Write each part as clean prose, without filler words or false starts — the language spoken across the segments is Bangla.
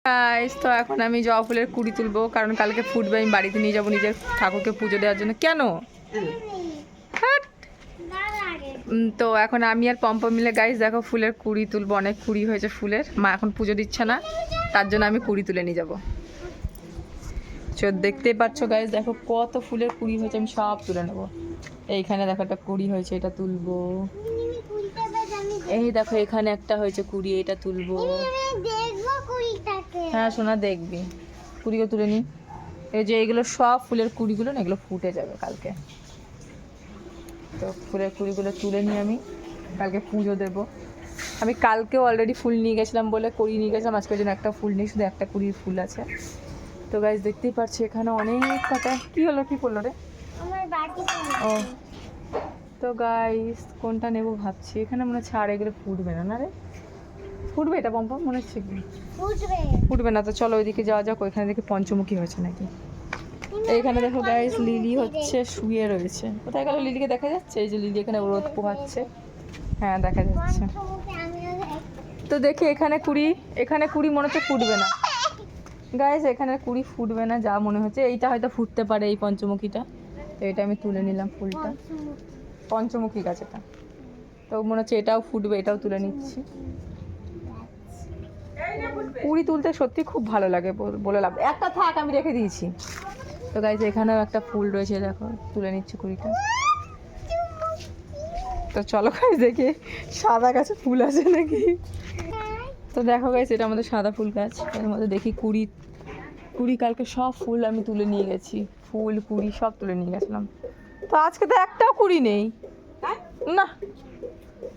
গাইস তো এখন আমি জবা ফুলের কুড়ি তুলবো, কারণ কালকে ফুটবে, আমি বাড়িতে নিয়ে যাবো নিজের ঠাকুরকে পুজো দেওয়ার জন্য। কেন? হ্যাট। তো এখন আমি আর পম্পম মিলে গাইস দেখো ফুলের কুড়ি তুলবো। অনেক কুড়ি হয়েছে ফুলের, মা এখন পুজো দিচ্ছে না, তার জন্য আমি কুড়ি তুলে নিয়ে যাবো। দেখতেই পাচ্ছ গাইস, দেখো কত ফুলের কুড়ি হয়েছে, আমি সব তুলে নেবো। এইখানে দেখো একটা কুড়ি হয়েছে, এটা তুলবো। এই দেখো এখানে একটা হয়েছে কুড়ি, এটা তুলবো। হ্যাঁ সোনা দেখবি, কুড়িও তুলে নি। এই যে এইগুলো সব ফুলের কুড়িগুলো না, এগুলো ফুটে যাবে কালকে। তো ফুলের কুড়িগুলো তুলে নিয়ে আমি কালকে পুজো দেবো। আমি কালকেও অলরেডি ফুল নিয়ে গেছিলাম বলে কুড়ি নিয়ে গেছিলাম, আজকের জন্য একটা ফুল নেই, শুধু একটা কুড়ির ফুল আছে। তো গাইস দেখতেই পাচ্ছি এখানে অনেক কটা। কী হলো, কী করলো রে? ও তো গাইস কোনটা নেবো ভাবছি, এখানে মনে হচ্ছে আর এগুলো ফুটবে না। না রে ফুটবে এটা পম্পম, মনে হচ্ছে কি ফুটবে না। তো চলো ওইদিকে যাওয়া যাক, ওইখানে দেখি পঞ্চমুখী হয়েছে নাকি। এইখানে দেখো গাইস লিলি হচ্ছে শুয়ে রয়েছে। কোথায় গেল লিলিকে দেখা যাচ্ছে? এই যে লিলি এখানে রোদ পোহাচ্ছে। হ্যাঁ দেখা যাচ্ছে। তো দেখি এখানে কুড়ি মনে হচ্ছে ফুটবে না গাইস, এখানে কুড়ি ফুটবে না যা মনে হচ্ছে। এইটা হয়তো ফুটতে পারে, এই পঞ্চমুখীটা। তো এটা আমি তুলে নিলাম ফুলটা, পঞ্চমুখী গাছ এটা। তো মনে হচ্ছে এটাও ফুটবে, এটাও তুলে নিচ্ছি। কুড়ি তুলতে সত্যি খুব ভালো লাগে, বলে লাভ। একটা থাক, আমি রেখে দিয়েছি। তো গাইস এখানেও একটা ফুল রয়েছে, দেখো তুলে নিচ্ছি কুড়িটা। তো চলো গাইস দেখি সাদা গাছে ফুল আছে নাকি। তো দেখো গাইস এটা আমাদের সাদা ফুল গাছ, এর মধ্যে দেখি কুড়ি কালকে সব ফুল আমি তুলে নিয়ে গেছি। ফুল কুড়ি সব তুলে নিয়ে গেছিলাম। তো আজকে তো একটাও কুড়ি নেই না,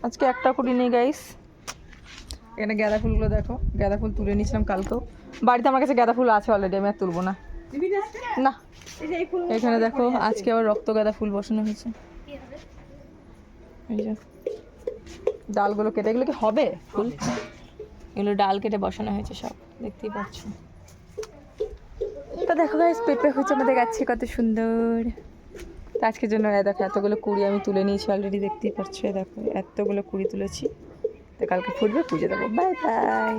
আজকে একটা কুড়ি নেই গাইস। এখানে গাঁদা ফুলগুলো দেখো, গাঁদা ফুল তুলে নিয়েছিলাম কালকেও। বাড়িতে আমার কাছে গাঁদা ফুল আছে অলরেডি, আমি আর তুলবো না। না এখানে দেখো আজকে আবার রক্ত গাঁদা ফুল বসানো হয়েছে। এই যে ডালগুলো কেটে, এগুলো কি হবে ফুল? এগুলো ডাল কেটে বসানো হয়েছে সব, দেখতেই পাচ্ছ। তো দেখো গাইস পেঁপে হচ্ছে আমাদের গাছে, কত সুন্দর। তো আজকের জন্য দেখো এতগুলো কুড়ি আমি তুলে নিয়েছি অলরেডি, দেখতেই পাচ্ছ। দেখো এতগুলো কুড়ি তুলেছি। তো কালকে ফুটবে, পুজো দেবো। Bye bye.